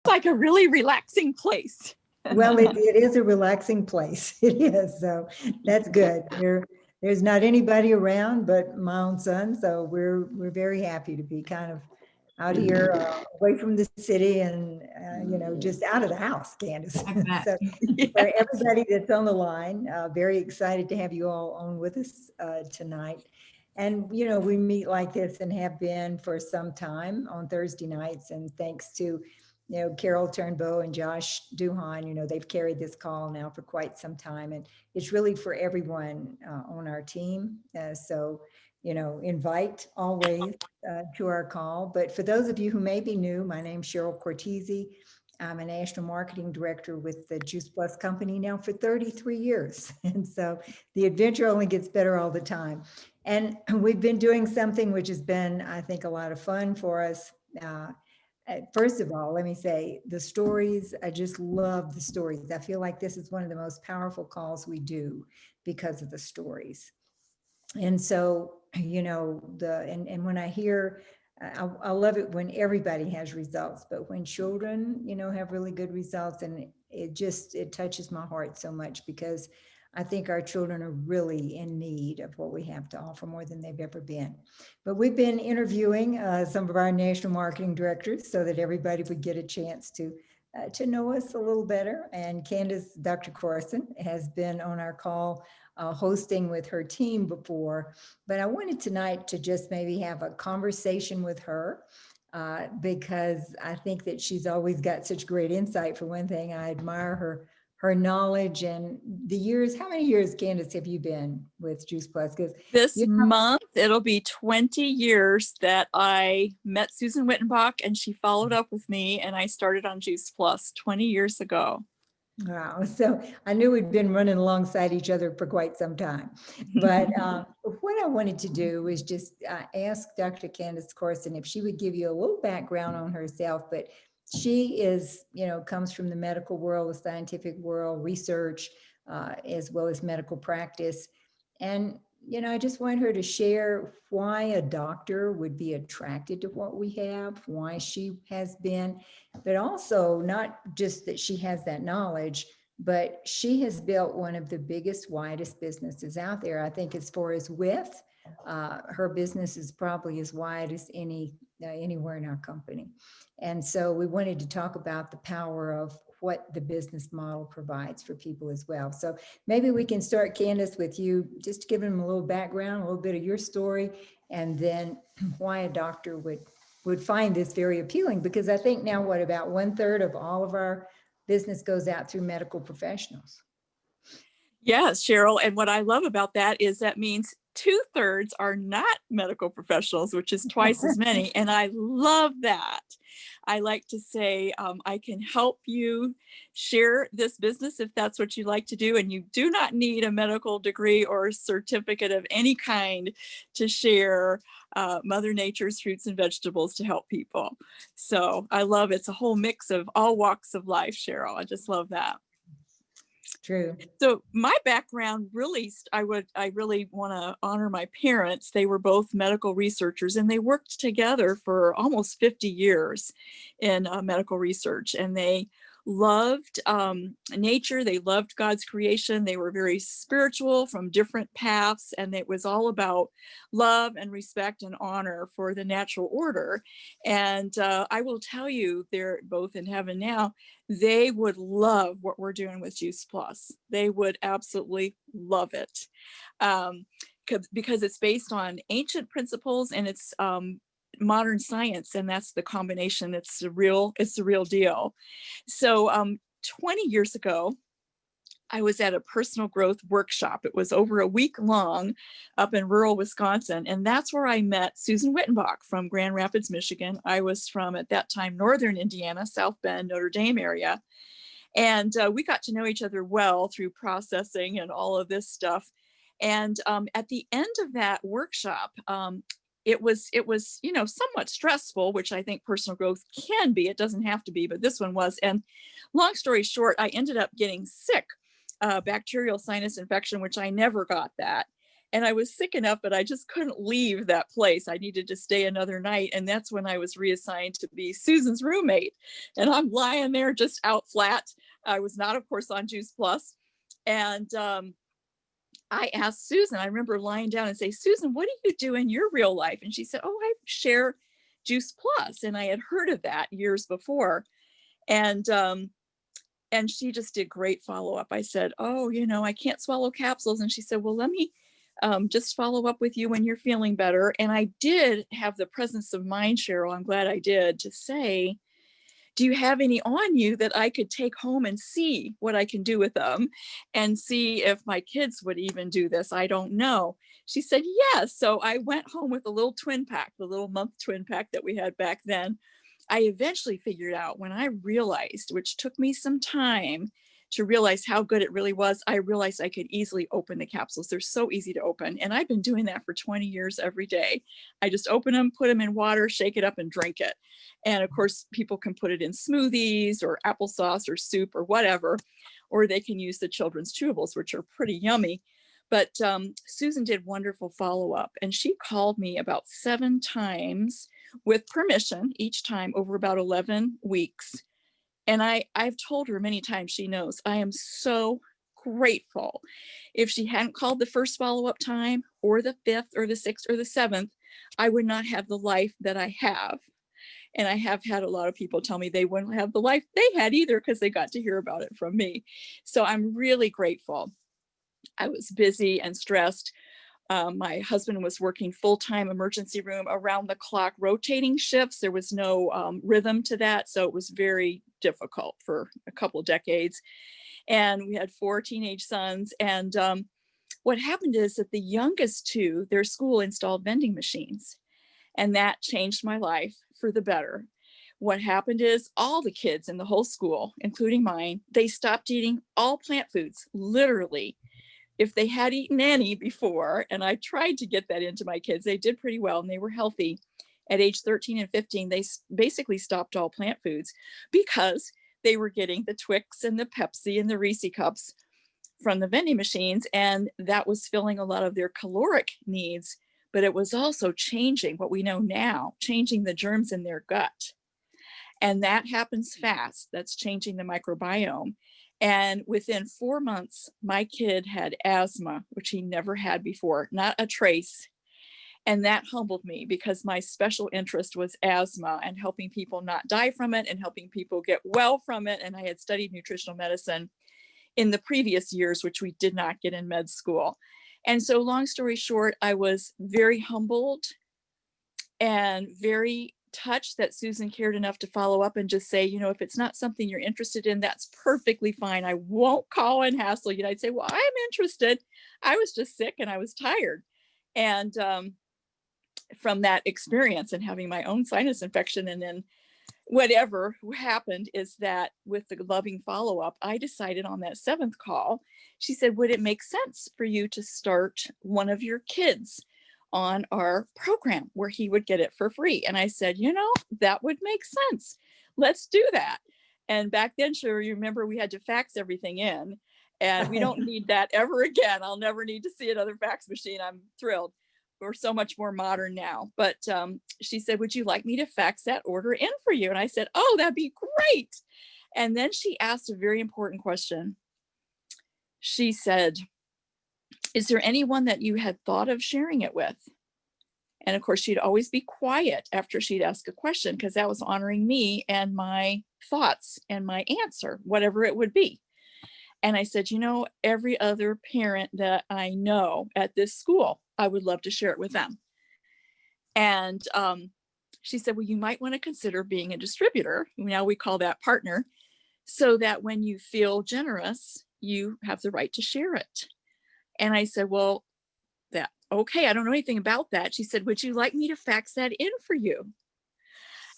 like a really relaxing place. Well, it is a relaxing place. It is. So that's good. There's not anybody around but my own son. So we're very happy to be kind of out here away from the city and, just out of the house, Candace. So for Yes. everybody that's on the line, very excited to have you all on with us tonight. And, we meet like this and have been for some time on Thursday nights. And thanks to Carol Turnbow and Josh Duhan, they've carried this call now for quite some time. And it's really for everyone on our team. So, invite always to our call. But for those of you who may be new, my name's Cheryl Cortese. I'm a national marketing director with the Juice Plus company now for 33 years. And so the adventure only gets better all the time. And we've been doing something which has been, I think, a lot of fun for us. First of all, let me say the stories, I just love the stories. I feel like this is one of the most powerful calls we do because of the stories. And so, and when I hear, I love it when everybody has results, but when children, have really good results, and it touches my heart so much because I think our children are really in need of what we have to offer more than they've ever been. But we've been interviewing some of our national marketing directors so that everybody would get a chance to know us a little better. And Candace, Dr. Corson, has been on our call hosting with her team before, but I wanted tonight to just maybe have a conversation with her because I think that she's always got such great insight. For one thing, I admire her knowledge and the years. How many years, Candace, have you been with Juice Plus? Because this month, it'll be 20 years that I met Susan Wittenbach and she followed up with me and I started on Juice Plus 20 years ago. Wow. So I knew we'd been running alongside each other for quite some time. But what I wanted to do was just ask Dr. Candace Corson if she would give you a little background on herself. But she is, comes from the medical world, the scientific world, research, as well as medical practice. And, I just want her to share why a doctor would be attracted to what we have, why she has been, but also not just that she has that knowledge, but she has built one of the biggest, widest businesses out there. I think as far as width, her business is probably as wide as anywhere in our company. And so we wanted to talk about the power of what the business model provides for people as well. So maybe we can start, Candace, with you, just to give them a little background, a little bit of your story, and then why a doctor would find this very appealing. Because I think now, about 1/3 of all of our business goes out through medical professionals. Yes, Cheryl. And what I love about that is that means 2/3 are not medical professionals, which is twice as many. And I love that. I like to say, I can help you share this business if that's what you like to do. And you do not need a medical degree or a certificate of any kind to share Mother Nature's fruits and vegetables to help people. So I love it's a whole mix of all walks of life, Cheryl. I just love that. True. So my background really, I really want to honor my parents. They were both medical researchers and they worked together for almost 50 years in medical research. And they loved nature. They loved God's creation. They were very spiritual from different paths. And it was all about love and respect and honor for the natural order. And I will tell you, they're both in heaven now. They would love what we're doing with Juice Plus. They would absolutely love it because it's based on ancient principles and it's modern science, and that's the combination. It's the real deal. So 20 years ago, I was at a personal growth workshop. It was over a week long up in rural Wisconsin. And that's where I met Susan Wittenbach from Grand Rapids, Michigan. I was from, at that time, Northern Indiana, South Bend, Notre Dame area. And we got to know each other well through processing and all of this stuff. And at the end of that workshop, it was, somewhat stressful, which I think personal growth can be. It doesn't have to be, but this one was. And long story short, I ended up getting sick. Bacterial sinus infection, which I never got that. And I was sick enough, but I just couldn't leave that place. I needed to stay another night. And that's when I was reassigned to be Susan's roommate. And I'm lying there just out flat. I was not, of course, on Juice Plus. And I asked Susan, I remember lying down and say, Susan, what do you do in your real life? And she said, oh, I share Juice Plus. And I had heard of that years before. And she just did great follow-up. I said, oh, I can't swallow capsules. And she said, well, let me just follow up with you when you're feeling better. And I did have the presence of mind, Cheryl, I'm glad I did, to say, do you have any on you that I could take home and see what I can do with them and see if my kids would even do this? I don't know. She said, yes. So I went home with a little twin pack, the little month twin pack that we had back then. I eventually figured out when I realized, which took me some time to realize how good it really was, I realized I could easily open the capsules. They're so easy to open. And I've been doing that for 20 years every day. I just open them, put them in water, shake it up and drink it. And of course, people can put it in smoothies or applesauce or soup or whatever, or they can use the children's chewables, which are pretty yummy. But Susan did wonderful follow-up, and she called me about 7 times with permission each time over about 11 weeks. And I've told her many times, she knows, I am so grateful. If she hadn't called the first follow-up time or the 5th or the 6th or the 7th, I would not have the life that I have. And I have had a lot of people tell me they wouldn't have the life they had either because they got to hear about it from me. So I'm really grateful. I was busy and stressed. My husband was working full-time emergency room around the clock, rotating shifts. There was no rhythm to that. So it was very difficult for a couple decades. And we had 4 teenage sons. And what happened is that the youngest 2, their school installed vending machines. And that changed my life for the better. What happened is all the kids in the whole school, including mine, they stopped eating all plant foods, literally. If they had eaten any before, and I tried to get that into my kids, they did pretty well and they were healthy. At age 13 and 15, they basically stopped all plant foods because they were getting the Twix and the Pepsi and the Reese cups from the vending machines. And that was filling a lot of their caloric needs, but it was also changing what we know now, changing the germs in their gut. And that happens fast. That's changing the microbiome. And within 4 months, my kid had asthma, which he never had before, not a trace. And that humbled me because my special interest was asthma and helping people not die from it and helping people get well from it. And I had studied nutritional medicine in the previous years, which we did not get in med school. And so long story short, I was very humbled and very touched that Susan cared enough to follow up and just say, if it's not something you're interested in, that's perfectly fine. I won't call and hassle you. And I'd say, well, I'm interested. I was just sick and I was tired. And from that experience and having my own sinus infection and then whatever happened is that with the loving follow-up, I decided on that 7th call, she said, would it make sense for you to start one of your kids on our program where he would get it for free? And I said, that would make sense. Let's do that. And back then, sure, you remember we had to fax everything in, and we don't need that ever again. I'll never need to see another fax machine. I'm thrilled. We're so much more modern now. But she said, would you like me to fax that order in for you? And I said, oh, that'd be great. And then she asked a very important question. She said, is there anyone that you had thought of sharing it with? And of course, she'd always be quiet after she'd ask a question because that was honoring me and my thoughts and my answer, whatever it would be. And I said, every other parent that I know at this school, I would love to share it with them. And she said, well, you might want to consider being a distributor. Now we call that partner, so that when you feel generous, you have the right to share it. And I said, well, okay, I don't know anything about that. She said, would you like me to fax that in for you?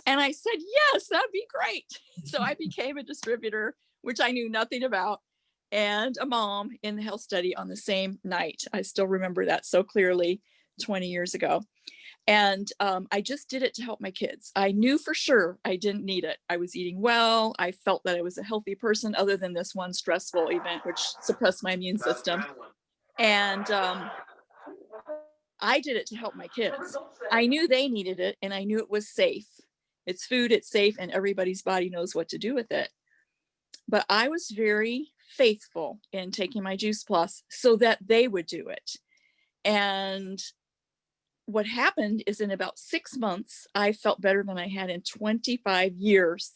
And I said, yes, that'd be great. So I became a distributor, which I knew nothing about, and a mom in the health study on the same night. I still remember that so clearly 20 years ago. And I just did it to help my kids. I knew for sure I didn't need it. I was eating well. I felt that I was a healthy person other than this one stressful event, which suppressed my immune system. And I did it to help my kids. I knew they needed it and I knew it was safe. It's food, it's safe, and everybody's body knows what to do with it. But I was very faithful in taking my Juice Plus so that they would do it. And what happened is in about 6 months, I felt better than I had in 25 years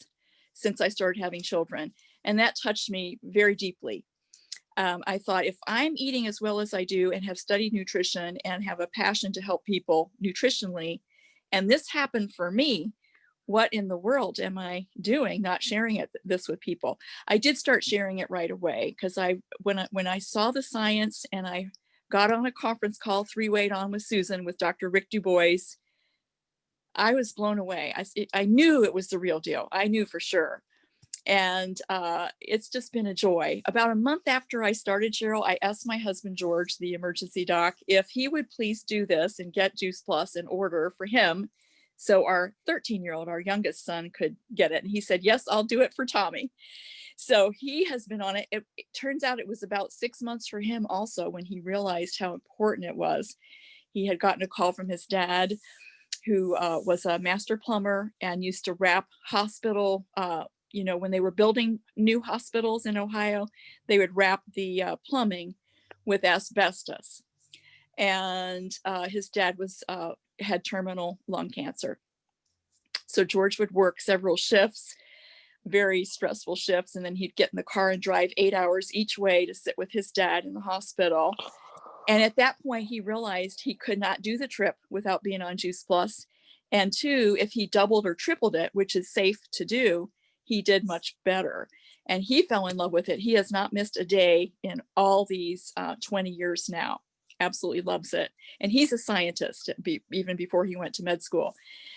since I started having children. And that touched me very deeply. I thought, if I'm eating as well as I do and have studied nutrition and have a passion to help people nutritionally, and this happened for me, what in the world am I doing not sharing this with people? I did start sharing it right away because when I saw the science and I got on a conference call 3-way on with Susan with Dr. Rick DuBois, I was blown away. I knew it was the real deal. I knew for sure. And it's just been a joy. About a month after I started, Cheryl, I asked my husband, George, the emergency doc, if he would please do this and get Juice Plus in order for him so our 13-year-old, our youngest son, could get it. And he said, yes, I'll do it for Tommy. So he has been on it. It turns out it was about 6 months for him also when he realized how important it was. He had gotten a call from his dad, who was a master plumber and used to wrap hospital, when they were building new hospitals in Ohio, they would wrap the plumbing with asbestos. And his dad had terminal lung cancer. So George would work several shifts, very stressful shifts, and then he'd get in the car and drive 8 hours each way to sit with his dad in the hospital. And at that point, he realized he could not do the trip without being on Juice Plus. And two, if he doubled or tripled it, which is safe to do, he did much better. And he fell in love with it. He has not missed a day in all these 20 years now. Absolutely loves it. And he's a scientist even before he went to med school.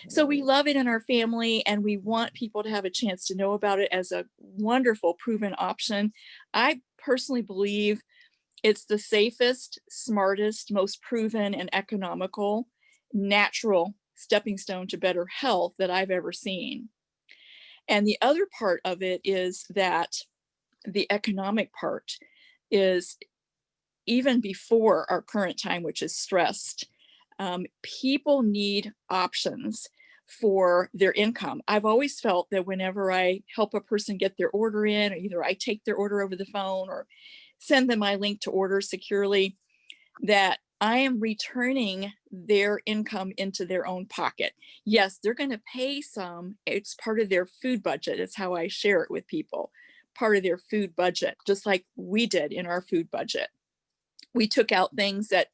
So we love it in our family and we want people to have a chance to know about it as a wonderful proven option. I personally believe it's the safest, smartest, most proven and economical, natural stepping stone to better health that I've ever seen. And the other part of it is that the economic part is even before our current time, which is stressed, people need options for their income. I've always felt that whenever I help a person get their order in, or either I take their order over the phone or send them my link to order securely, that I am returning their income into their own pocket. Yes, they're going to pay some. It's part of their food budget. It's how I share it with people. Part of their food budget, just like we did in our food budget. We took out things that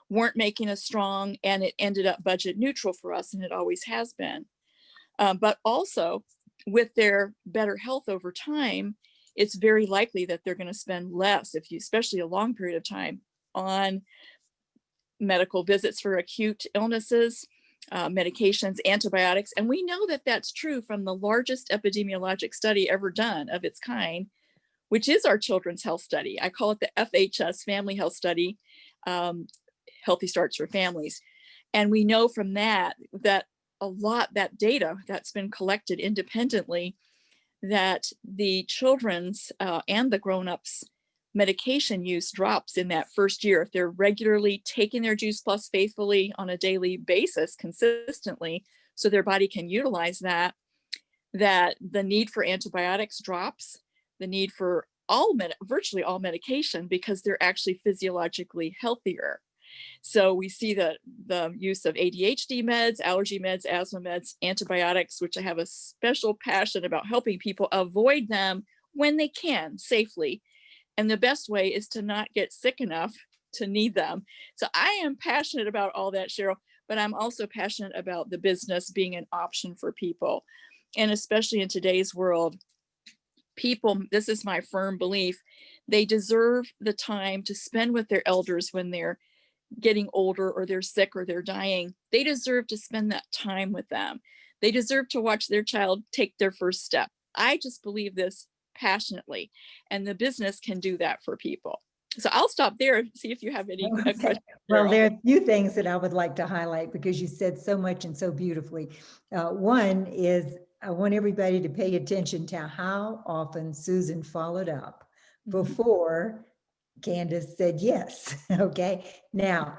weren't making us strong and it ended up budget neutral for us, and it always has been. But also with their better health over time, it's very likely that they're going to spend less, especially a long period of time, on medical visits for acute illnesses, medications, antibiotics. And we know that that's true from the largest epidemiologic study ever done of its kind, which is our children's health study. I call it the FHS, Family Health Study, Healthy Starts for Families. And we know from that that data that's been collected independently, that the children's and the grown-ups medication use drops in that first year if they're regularly taking their Juice Plus faithfully on a daily basis consistently, so their body can utilize that the need for antibiotics drops, the need for virtually all medication, because they're actually physiologically healthier. So we see the use of ADHD meds, allergy meds, asthma meds, antibiotics, which I have a special passion about helping people avoid them when they can safely. And the best way is to not get sick enough to need them. So I am passionate about all that, Cheryl, but I'm also passionate about the business being an option for people. And especially in today's world, people, this is my firm belief, they deserve the time to spend with their elders when they're getting older or they're sick or they're dying. They deserve to spend that time with them. They deserve to watch their child take their first step. I just believe this passionately, and the business can do that for people. So I'll stop there and see if you have any questions. Well, there are a few things that I would like to highlight because you said so much and so beautifully. One is I want everybody to pay attention to how often Susan followed up before Candace said yes. Okay. Now,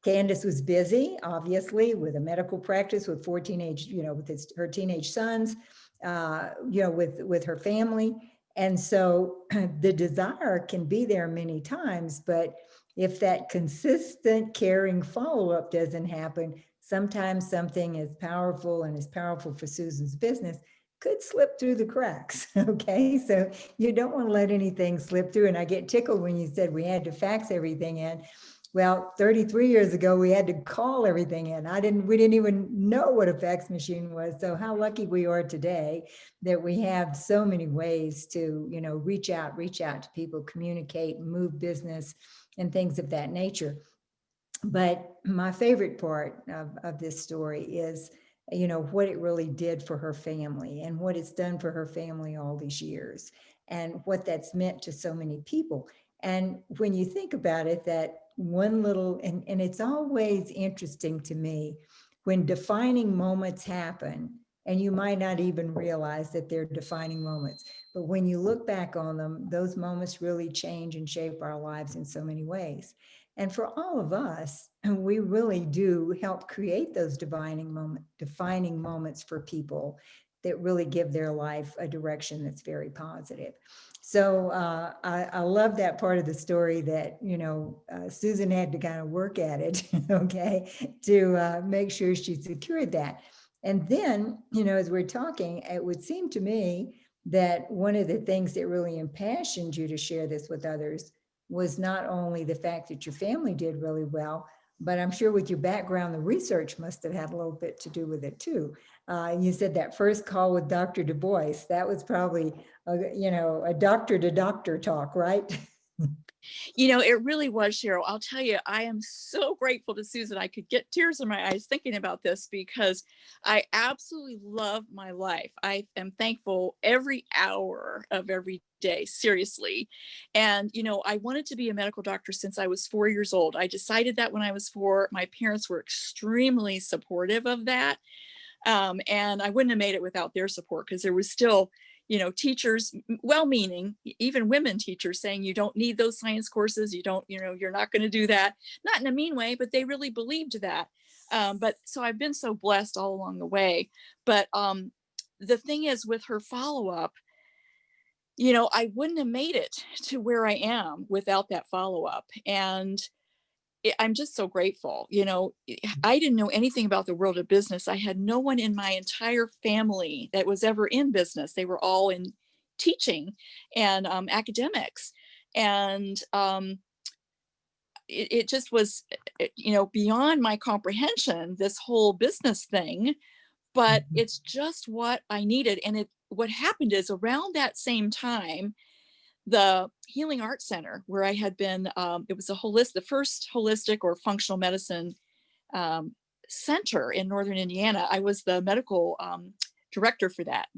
Candace was busy, obviously, with a medical practice, with four teenage, with her teenage sons, with her family. And so the desire can be there many times, but if that consistent caring follow-up doesn't happen, sometimes something as powerful and as powerful for Susan's business could slip through the cracks. Okay, so you don't want to let anything slip through. And I get tickled when you said we had to fax everything in. Well, 33 years ago, we had to call everything in. We didn't even know what a fax machine was. So how lucky we are today that we have so many ways to, reach out to people, communicate, move business and things of that nature. But my favorite part of this story is, what it really did for her family and what it's done for her family all these years and what that's meant to so many people. And when you think about it, that one little, and it's always interesting to me when defining moments happen, and you might not even realize that they're defining moments, but when you look back on them, those moments really change and shape our lives in so many ways. And for all of us, we really do help create those defining moments for people that really give their life a direction that's very positive. So I love that part of the story that, Susan had to kind of work at it, okay, to make sure she secured that. And then, as we're talking, it would seem to me that one of the things that really impassioned you to share this with others was not only the fact that your family did really well, but I'm sure with your background, the research must have had a little bit to do with it too. You said that first call with Dr. Du Bois, that was probably, a doctor to doctor talk, right? It really was, Cheryl. I'll tell you, I am so grateful to Susan. I could get tears in my eyes thinking about this because I absolutely love my life. I am thankful every hour of every day, seriously. And, I wanted to be a medical doctor since I was 4 years old. I decided that when I was 4. My parents were extremely supportive of that. And I wouldn't have made it without their support because there was still, teachers, well-meaning, even women teachers saying, you don't need those science courses. You don't, you're not going to do that. Not in a mean way, but they really believed that. But so I've been so blessed all along the way. But the thing is with her follow-up, I wouldn't have made it to where I am without that follow-up. And I'm just so grateful. I didn't know anything about the world of business. I had no one in my entire family that was ever in business. They were all in teaching and academics. And it just was, beyond my comprehension, this whole business thing, but it's just what I needed. And what happened is around that same time, the Healing Arts Center, where I had been, it was the first holistic or functional medicine center in Northern Indiana. I was the medical director for that.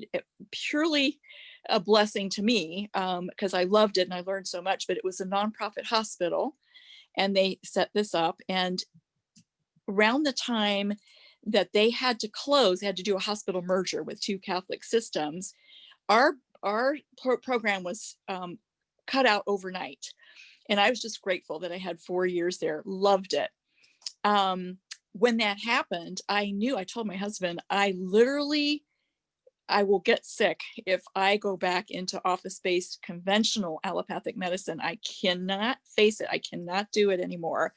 Purely a blessing to me because I loved it and I learned so much, but it was a nonprofit hospital and they set this up. And around the time that they had to close, they had to do a hospital merger with 2 Catholic systems, our program was cut out overnight. And I was just grateful that I had 4 years there, loved it. When that happened, I told my husband, I will get sick if I go back into office-based conventional allopathic medicine. I cannot face it. I cannot do it anymore.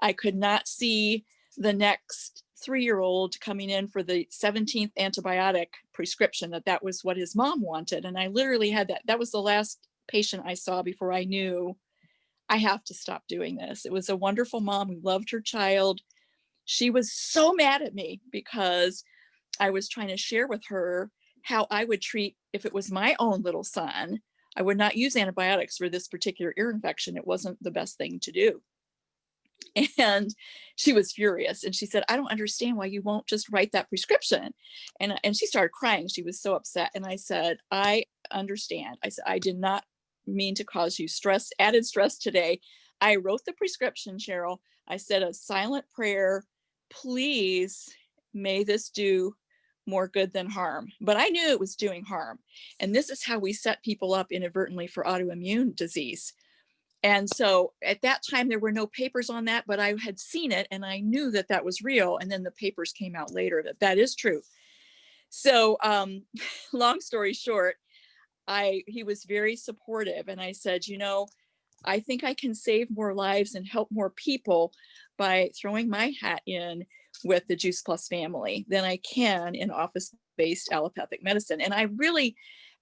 I could not see the next 3-year-old coming in for the 17th antibiotic prescription, that was what his mom wanted. And I literally had that was the last patient I saw before I knew I have to stop doing this. It was a wonderful mom who loved her child. She was so mad at me because I was trying to share with her how I would treat if it was my own little son. I would not use antibiotics for this particular ear infection. It wasn't the best thing to do. And she was furious and she said, I don't understand why you won't just write that prescription. And she started crying. She was so upset. And I said, I understand. I said, I did not mean to cause you added stress today. I wrote the prescription, Cheryl. I said a silent prayer, please, may this do more good than harm. But I knew it was doing harm. And this is how we set people up inadvertently for autoimmune disease. And so at that time, there were no papers on that, but I had seen it and I knew that that was real. And then the papers came out later that that is true. So long story short, he was very supportive. And I said, you know, I think I can save more lives and help more people by throwing my hat in with the Juice Plus family than I can in office-based allopathic medicine. And I really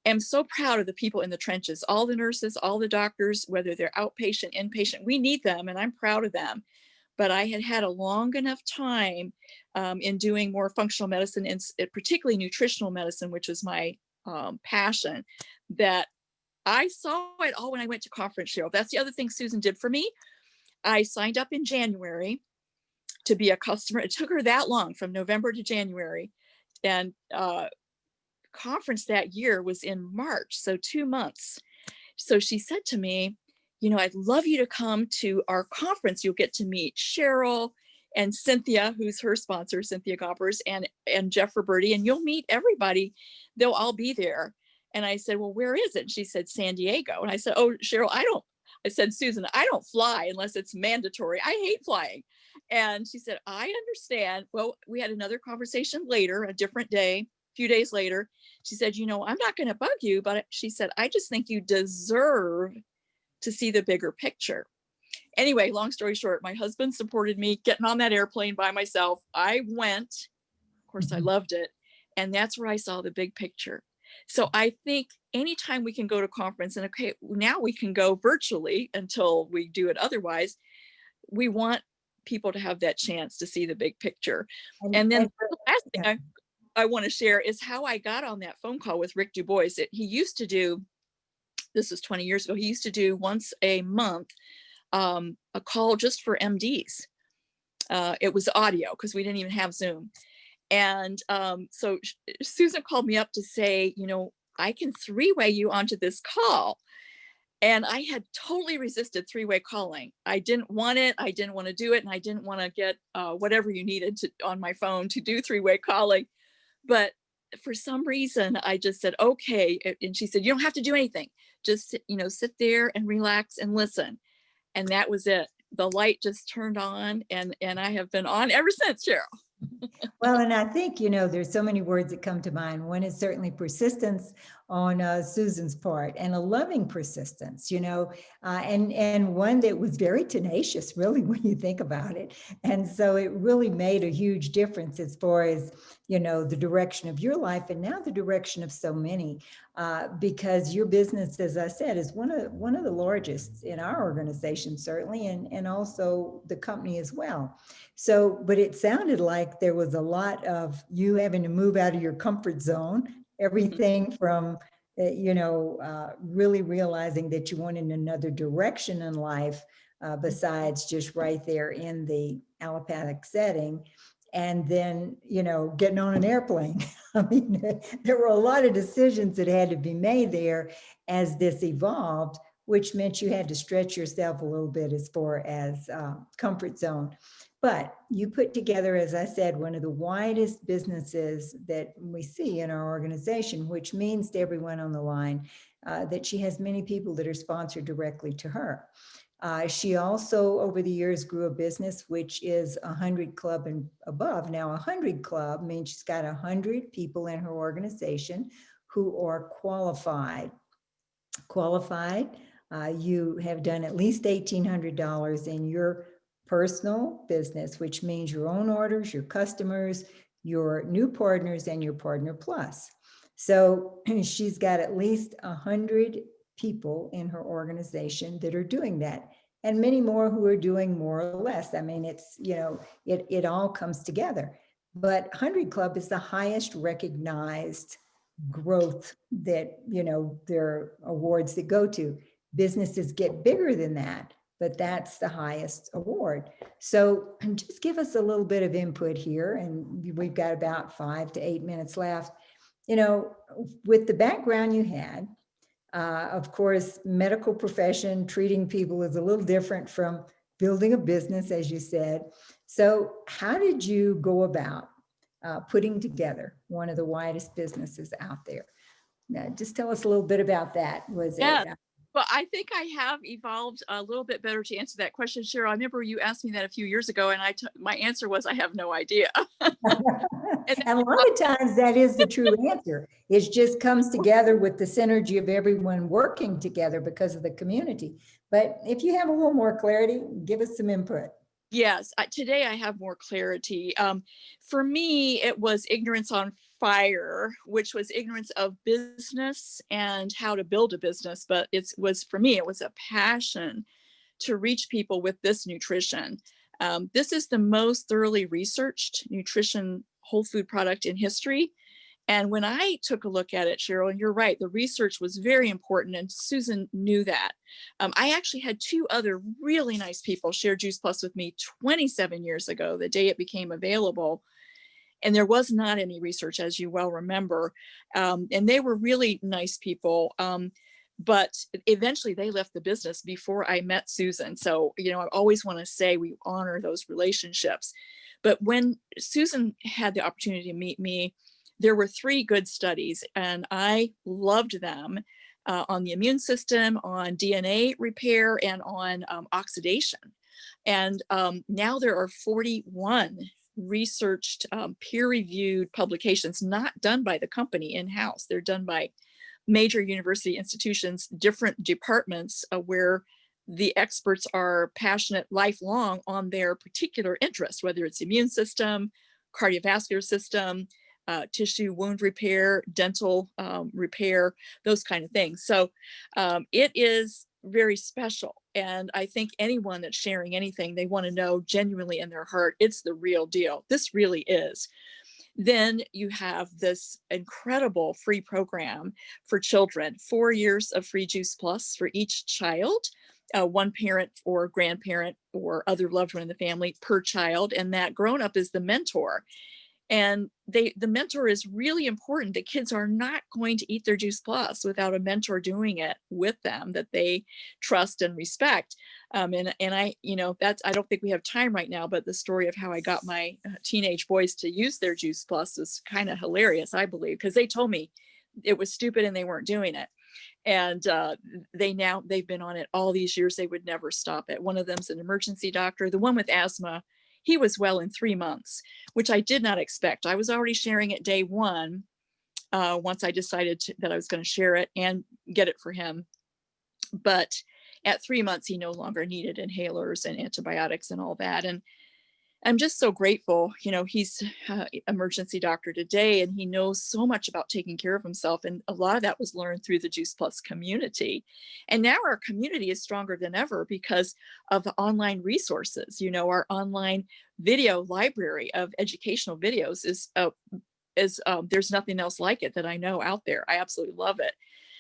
am so proud of the people in the trenches, all the nurses, all the doctors, whether they're outpatient, inpatient, we need them and I'm proud of them. But I had had a long enough time in doing more functional medicine, and particularly nutritional medicine, which is my passion, that I saw it all when I went to conference, Cheryl. That's the other thing Susan did for me. I signed up in January to be a customer. It took her that long, from November to January. And conference that year was in March, so 2 months. So she said to me, you know, I'd love you to come to our conference. You'll get to meet Cheryl and Cynthia, who's her sponsor, Cynthia Goppers, and Jeff Roberti, and you'll meet everybody. They'll all be there. And I said, well, where is it? And she said, San Diego. And I said, oh, Cheryl, I said, Susan, I don't fly unless it's mandatory. I hate flying. And she said, I understand. Well, we had another conversation later, a different day, a few days later. She said, you know, I'm not going to bug you, but she said, I just think you deserve to see the bigger picture. Anyway, long story short, my husband supported me getting on that airplane by myself. I went, of course, I loved it. And that's where I saw the big picture. So I think anytime we can go to conference, and okay, now we can go virtually until we do it otherwise, we want people to have that chance to see the big picture. And then the last thing I want to share is how I got on that phone call with Rick Du Bois. He used to do, this was 20 years ago, he used to do once a month a call just for MDs. It was audio because we didn't even have Zoom. And so Susan called me up to say, you know, I can three-way you onto this call. And I had totally resisted three-way calling. I didn't want it. I didn't want to do it. And I didn't want to get whatever you needed on my phone to do three-way calling. But for some reason, I just said, okay. And she said, you don't have to do anything. Just, you know, sit there and relax and listen. And that was it. The light just turned on, and I have been on ever since, Cheryl. Well, and I think, you know, there's so many words that come to mind. One is certainly persistence on Susan's part, and a loving persistence, you know, and one that was very tenacious, really, when you think about it. And so it really made a huge difference as far as, you know, the direction of your life, and now the direction of so many, because your business, as I said, is one of the largest in our organization, certainly, and also the company as well. So, but it sounded like there was a lot of you having to move out of your comfort zone, everything from, you know, really realizing that you wanted another direction in life besides just right there in the allopathic setting. And then, you know, getting on an airplane. I mean, there were a lot of decisions that had to be made there as this evolved, which meant you had to stretch yourself a little bit as far as comfort zone. But you put together, as I said, one of the widest businesses that we see in our organization, which means to everyone on the line that she has many people that are sponsored directly to her. She also, over the years, grew a business which is 100 Club and above. Now, 100 Club means she's got 100 people in her organization who are qualified. You have done at least $1,800 in your personal business, which means your own orders, your customers, your new partners, and your Partner Plus. So she's got at least 100 people in her organization that are doing that, and many more who are doing more or less. I mean, it's, you know, it all comes together. But 100 Club is the highest recognized growth that, you know, there are awards that go to. Businesses get bigger than that, but that's the highest award. So just give us a little bit of input here, and we've got about 5 to 8 minutes left. You know, with the background you had, of course, medical profession, treating people is a little different from building a business, as you said. So how did you go about putting together one of the widest businesses out there? Now, just tell us a little bit about that. Was Yeah. it? Well, I think I have evolved a little bit better to answer that question, Cheryl. I remember you asked me that a few years ago, and my answer was I have no idea. And And a lot of times that is the true answer. It just comes together with the synergy of everyone working together because of the community. But if you have a little more clarity, give us some input. yes, today I have more clarity. For me, it was ignorance on fire, which was ignorance of business and how to build a business. But it was for me, it was a passion to reach people with this nutrition. This is the most thoroughly researched nutrition whole food product in history. And when I took a look at it, Cheryl, and you're right, the research was very important, and Susan knew that. I actually had two other really nice people share Juice Plus with me 27 years ago, the day it became available. And there was not any research, as you well remember. And they were really nice people. But eventually they left the business before I met Susan. So, I always want to say we honor those relationships. But when Susan had the opportunity to meet me, there were three good studies, and I loved them on the immune system, on DNA repair, and on oxidation. And now there are 41 researched, peer-reviewed publications, not done by the company in-house. They're done by major university institutions, different departments where the experts are passionate lifelong on their particular interest, whether it's immune system, cardiovascular system, tissue wound repair, dental repair, those kind of things. So it is very special. And I think anyone that's sharing anything, they want to know genuinely in their heart, it's the real deal. This really is. Then you have this incredible free program for children, 4 years of free Juice Plus for each child, one parent or grandparent or other loved one in the family per child. And that grown up is the mentor. And the mentor is really important. The kids are not going to eat their Juice Plus without a mentor doing it with them that they trust and respect. And I, I don't think we have time right now, but the story of how I got my teenage boys to use their Juice Plus is kind of hilarious, I believe, because they told me it was stupid and they weren't doing it. And they've been on it all these years. They would never stop it. One of them's an emergency doctor. The one with asthma, he was well in 3 months, which I did not expect. I was already sharing it day one, once I decided that I was going to share it and get it for him. But at 3 months, he no longer needed inhalers and antibiotics and all that. And I'm just so grateful. He's an emergency doctor today, and he knows so much about taking care of himself. And a lot of that was learned through the Juice Plus community. And now our community is stronger than ever because of the online resources. Our online video library of educational videos is there's nothing else like it that I know out there. I absolutely love it.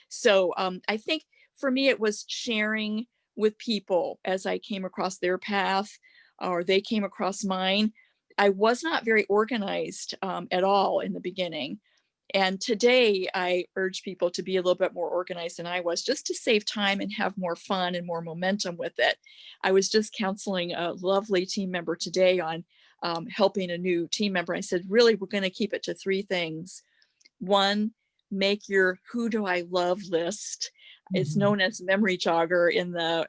So I think for me, it was sharing with people as I came across their path or they came across mine. I was not very organized at all in the beginning. And today I urge people to be a little bit more organized than I was, just to save time and have more fun and more momentum with it. I was just counseling a lovely team member today on helping a new team member. I said, really, we're going to keep it to three things. One, make your who do I love list. It's known as memory jogger in the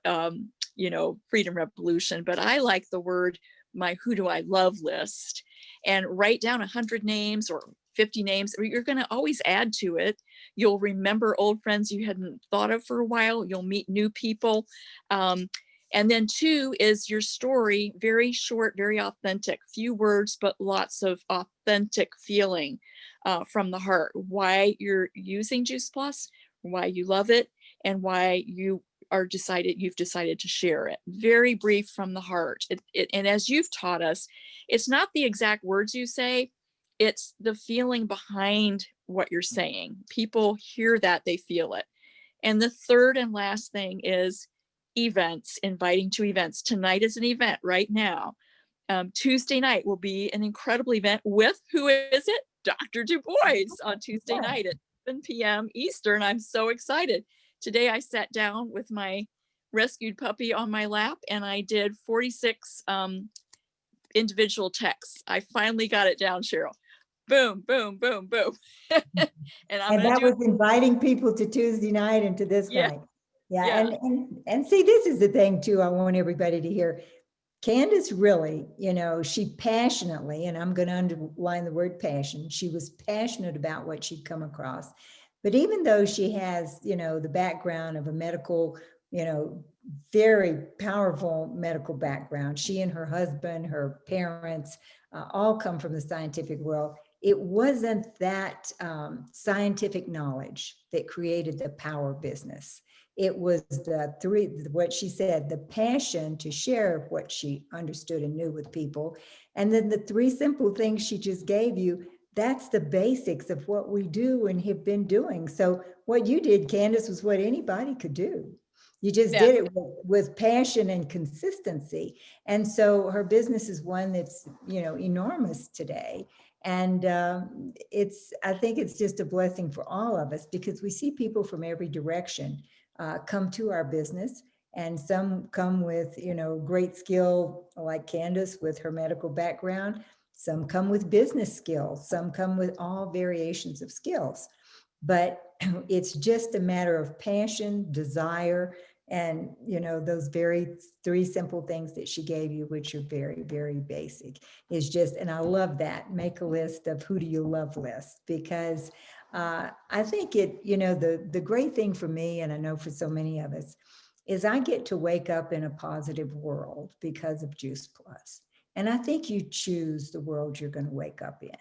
Freedom Revolution, but I like the word my who do I love list, and write down 100 names or 50 names. You're going to always add to it. You'll remember old friends you hadn't thought of for a while. You'll meet new people. And then two is your story, very short, very authentic, few words, but lots of authentic feeling from the heart. Why you're using Juice Plus, why you love it, and why you've decided to share it. Very brief from the heart. And as you've taught us, it's not the exact words you say, it's the feeling behind what you're saying. People hear that, they feel it. And the third and last thing is events, inviting to events. Tonight is an event right now. Tuesday night will be an incredible event with, who is it? Dr. Du Bois on Tuesday night at 7 p.m. Eastern. I'm so excited. Today I sat down with my rescued puppy on my lap and I did 46 individual texts. I finally got it down, Cheryl. Boom, boom, boom, boom. And that was inviting people to Tuesday night and to this night. Yeah, Yeah. and see, this is the thing too, I want everybody to hear. Candace really, she passionately, and I'm going to underline the word passion, she was passionate about what she'd come across. But even though she has, the background of a medical, very powerful medical background, she and her husband, her parents, all come from the scientific world. It wasn't that scientific knowledge that created the power business. It was what she said, the passion to share what she understood and knew with people. And then the three simple things she just gave you, that's the basics of what we do and have been doing. So what you did, Candace, was what anybody could do. You just did That's it with passion and consistency. And so her business is one that's, enormous today. And I think it's just a blessing for all of us because we see people from every direction come to our business, and some come with great skill like Candace with her medical background. Some come with business skills, some come with all variations of skills, but it's just a matter of passion, desire, and those very three simple things that she gave you, which are very, very basic, is just, and I love that, make a list of who do you love list, because I think the great thing for me, and I know for so many of us, is I get to wake up in a positive world because of Juice Plus. And I think you choose the world you're going to wake up in,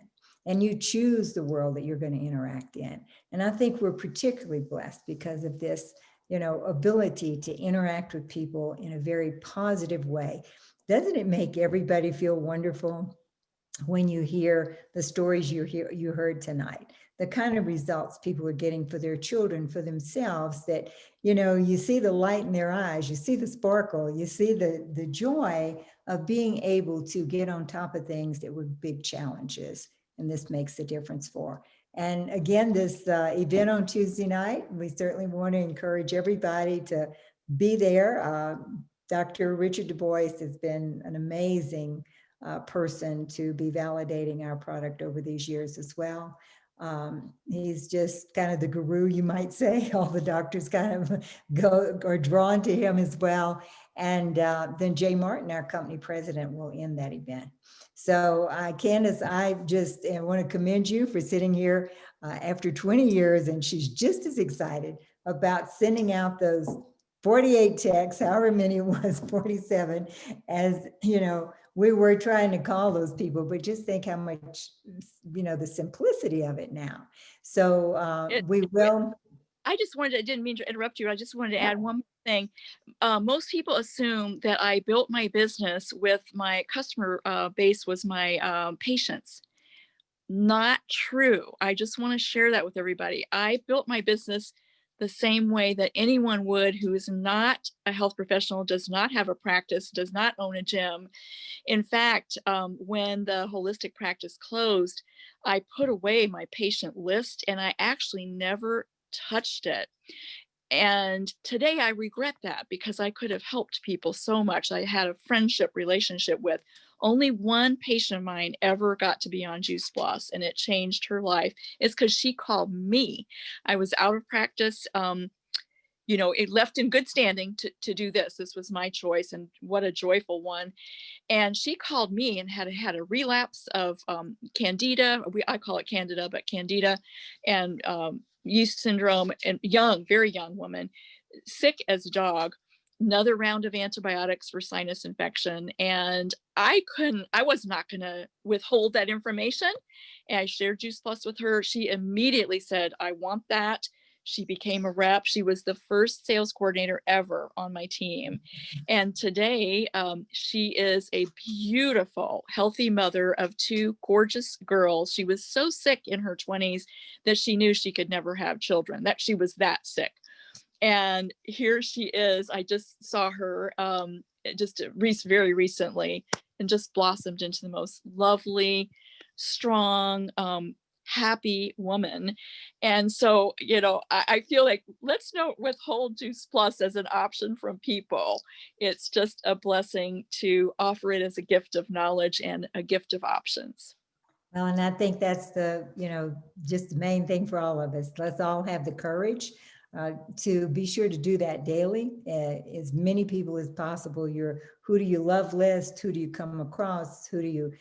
and you choose the world that you're going to interact in. And I think we're particularly blessed because of this, ability to interact with people in a very positive way. Doesn't it make everybody feel wonderful when you hear the stories you heard tonight, the kind of results people are getting for their children, for themselves, that you see the light in their eyes, you see the sparkle, you see the joy of being able to get on top of things that were big challenges, and this makes a difference for. And again, this event on Tuesday night, we certainly want to encourage everybody to be there. Dr. Richard Du Bois has been an amazing person to be validating our product over these years as well. He's just kind of the guru, you might say. All the doctors kind of are drawn to him as well. And then Jay Martin, our company president, will end that event. So Candace, I just want to commend you for sitting here after 20 years, and she's just as excited about sending out those 48 texts, however many it was, 47, as we were trying to call those people, but just think how much, the simplicity of it now. So it. we will. I didn't mean to interrupt you. I just wanted to Yeah. add one more thing. Most people assume that I built my business with my customer base was my patients. Not true. I just want to share that with everybody. I built my business the same way that anyone would who is not a health professional, does not have a practice, does not own a gym. In fact, when the holistic practice closed, I put away my patient list and I actually never touched it. And today I regret that because I could have helped people so much. I had a friendship relationship with only one patient of mine ever got to be on Juice Plus, and it changed her life. It's because she called me. I was out of practice. It left in good standing to do this. This was my choice, and what a joyful one. And she called me and had a relapse of candida. I call it candida, but candida, and yeast syndrome, and very young woman, sick as a dog. Another round of antibiotics for sinus infection, and I was not going to withhold that information. And I shared Juice Plus with her. She immediately said, "I want that." She became a rep. She was the first sales coordinator ever on my team. And today, she is a beautiful, healthy mother of two gorgeous girls. She was so sick in her 20s that she knew she could never have children, that she was that sick. And here she is. I just saw her very recently, and just blossomed into the most lovely, strong, happy woman. And so, I feel like let's not withhold Juice Plus as an option from people. It's just a blessing to offer it as a gift of knowledge and a gift of options. Well, and I think that's just the main thing for all of us. Let's all have the courage to be sure to do that daily, as many people as possible. Your who do you love list, who do you come across, who do you,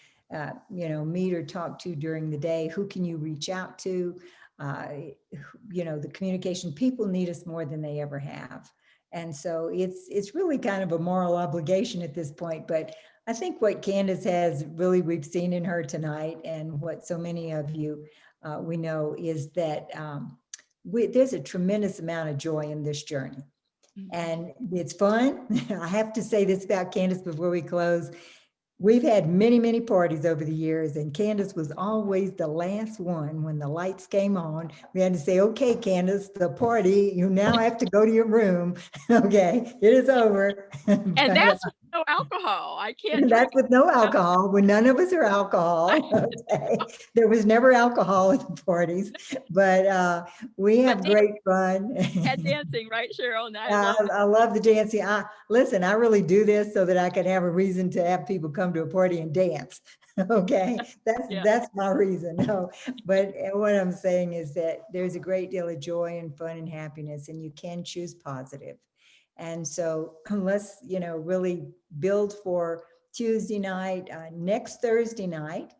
meet or talk to during the day, who can you reach out to? The communication, people need us more than they ever have. And so it's really kind of a moral obligation at this point. But I think what Candace has really, we've seen in her tonight, and what so many of you we know, is that there's a tremendous amount of joy in this journey. And it's fun. I have to say this about Candace before we close. We've had many, many parties over the years, and Candace was always the last one when the lights came on. We had to say, okay, Candace, the party, you now have to go to your room. Okay, it is over. And that's with no alcohol. I can't That's drink. with no alcohol, when none of us are alcohol. Okay. There was never alcohol at the parties, but we have great fun. And dancing, right, Cheryl? And I I love the dancing. Listen, I really do this so that I can have a reason to have people come to a party and dance. Okay, that's my reason. No, but what I'm saying is that there's a great deal of joy and fun and happiness, and you can choose positive. And so let's, really build for Tuesday night. Next Thursday night,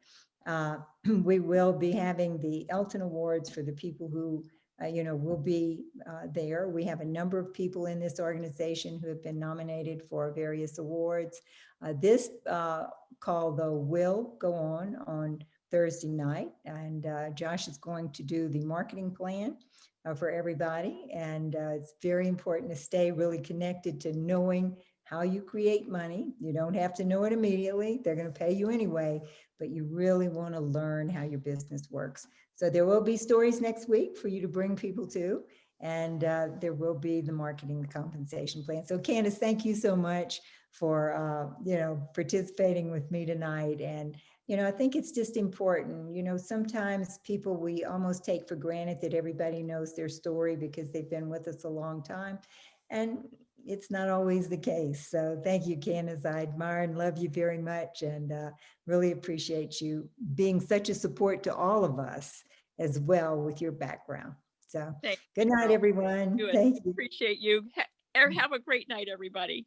we will be having the Elton Awards for the people who will be there. We have a number of people in this organization who have been nominated for various awards. This call, though, will go on Thursday night, and Josh is going to do the marketing plan for everybody. And it's very important to stay really connected to knowing how you create money. You don't have to know it immediately. They're going to pay you anyway, but you really want to learn how your business works. So there will be stories next week for you to bring people to, and there will be the marketing compensation plan. So Candace, thank you so much for, participating with me tonight. And, I think it's just important, sometimes people, we almost take for granted that everybody knows their story because they've been with us a long time. And it's not always the case. So thank you, Candace. I admire and love you very much, and really appreciate you being such a support to all of us as well with your background. So good night, everyone. Thank you. Appreciate you. Have a great night, everybody.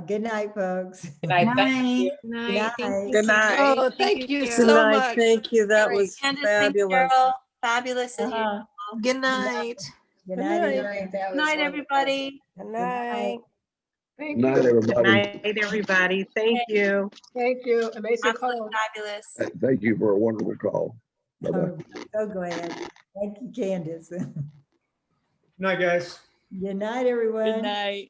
Good night, folks. Good night. Thank you. Good night. Thank you. Good night. Oh, Thank you Cheryl. so much. Thank you. That was Candace, thank you, fabulous. Cheryl. Fabulous as usual. Good night. Good Good night, night. everyone. Good night, everybody. Good Good night. night. Thank Good you. night, Good everybody. Thank you. Thank you. Amazing Absolutely call. fabulous. Thank you for a wonderful call. Bye-bye. Oh, so glad. Thank you, Candace. Good night, guys. Good night, everyone. Good night.